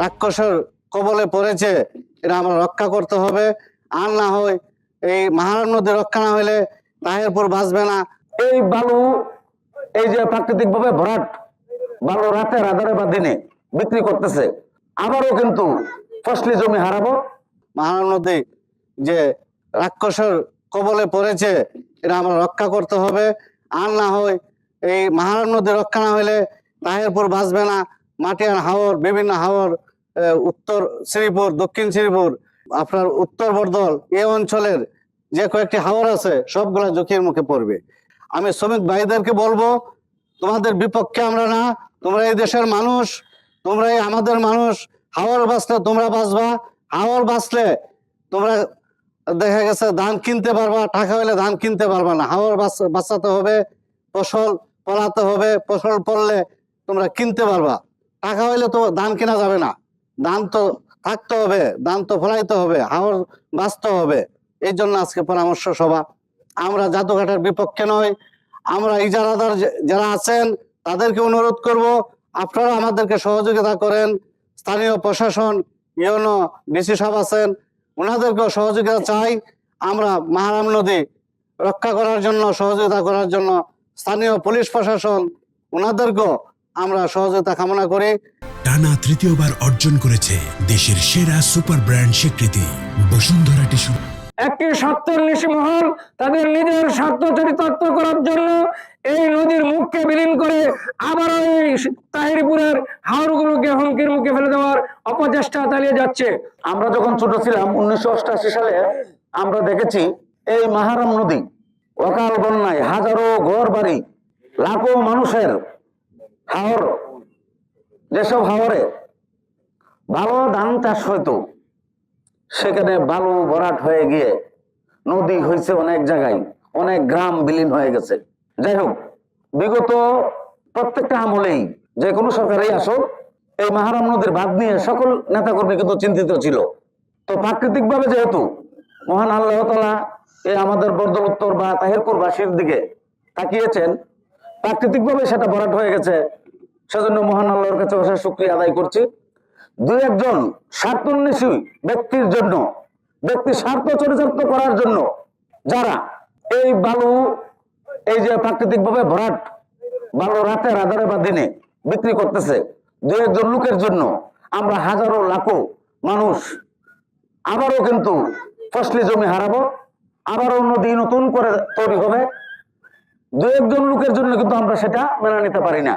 রাক্ষসের কবলে পড়েছে, এটা আমরা রক্ষা করতে হবে। আর না হয় এই মহারাম নদী রক্ষা না হইলে তাহিরপুর বাঁচবে না। এই বালু, এই যে প্রাকৃতিক ভাবে ভরাট বালু রাতের আধারে বা দিনে বিক্রি করতেছে, আবারও কিন্তু ফসলি জমি হারাবো। মহারাম নদী যে রাক্ষসের কবলে পড়েছে, এটা আমরা রক্ষা করতে হবে। আর না হয় এই মহারাম নদী রক্ষা না হইলে তাহিরপুর বাঁচবে না। মাটিয়ার হাওর, বিভিন্ন হাওর, উত্তর শ্রীপুর, দক্ষিণ শ্রীপুর, আপনার উত্তর বর্ধল, এই অঞ্চলের যে কয়েকটি হাওর আছে সবগুলা ঝুঁকির মুখে পড়বে। আমি শ্রমিক ভাইদেরকে বলবো, তোমাদের বিপক্ষে আমরা না, তোমরা এই দেশের মানুষ, তোমরাই আমাদের মানুষ। হাওর বাঁচলে তোমরা বাঁচবা, হাওর বাঁচলে তোমরা দেখা গেছে ধান কিনতে পারবা, টাকা হইলে ধান কিনতে পারবা না। হাওর বাঁচাতে হবে, ফসল ফলাতে হবে, ফসল ফললে তোমরা কিনতে পারবা। টাকা হইলে তো ধান কেনা যাবে না, ধান তো থাকতে হবে, ধান তো ফলাইতে হবে, হাওর বাঁচতে হবে। এই জন্য আজকে পরামর্শ সভা। আমরা জাদুঘাটের বিপক্ষে নয়, আমরা ইজারাদার যারা আছেন তাদেরকে অনুরোধ করব, আপনারা আমাদেরকে সহযোগিতা করেন। স্থানীয় প্রশাসন, ইউনো ডিসি সাহেব আছেন, ওনাদেরকেও সহযোগিতা চাই। আমরা মহারাম নদী রক্ষা করার জন্য, সহযোগিতা করার জন্য স্থানীয় পুলিশ প্রশাসন, ওনাদেরকেও আমরা সহযোগিতা কামনা করি। টানা তৃতীয়বার অর্জন করেছে দেশের সেরা সুপার ব্র্যান্ড স্বীকৃতি বসুন্ধরা টিস্যু। একটি স্বার্থান্বেষী মহল তাদের নিজের স্বার্থ চরিতার্থ করার জন্য এই নদীর মুখকে বিলীন করে আবার এই তাহিরপুরের হাওরগুলোকে হুমকির মুখে ফেলে দেওয়ার অপচেষ্টা চালিয়ে যাচ্ছে। আমরা যখন ছোট ছিলাম 1988 সালে আমরা দেখেছি এই মহারাম নদী অকাল বন্যায় হাজারো ঘর বাড়ি, লাখো মানুষের হাওর, যেসব হাওরে ভালো ধান চাষ হইতো সেখানে বালু ভরাট হয়ে গিয়ে নদী হয়েছে অনেক জায়গায়, অনেক গ্রাম বিলীন হয়ে গেছে। যাই হোক, বিগত প্রত্যেকটা আমলেই যে কোনো সরকারই আসুক, এই মহারাম নদীর বাঁধ নিয়ে সকল নেতাকর্মী কিন্তু চিন্তিত ছিল। তো প্রাকৃতিক ভাবে যেহেতু মহান আল্লাহ তাআলা এই আমাদের বর্ধল উত্তর বা তাহিরপুর বাসীর দিকে তাকিয়েছেন, প্রাকৃতিক ভাবে সেটা ভরাট হয়ে গেছে, সেজন্য মহান আল্লাহর কাছে অশেষ শুকরিয়া আদায় করছি। দুই একজন স্বার্থান্বেষী ব্যক্তির জন্য, ব্যক্তি স্বার্থ চরিতার্থ করার জন্য যারা এই বালু, এই যে প্রাকৃতিক ভাবে ভরাট বালু রাতের আধারে বা দিনে বিক্রি করতেছে, দুই একজন লোকের জন্য আমরা হাজারো লাখো মানুষ আবারও কিন্তু ফসলি জমি হারাবো, আবারও নদী নতুন করে তৈরি হবে। দুই একজন লোকের জন্য কিন্তু আমরা সেটা মেনে নিতে পারি না।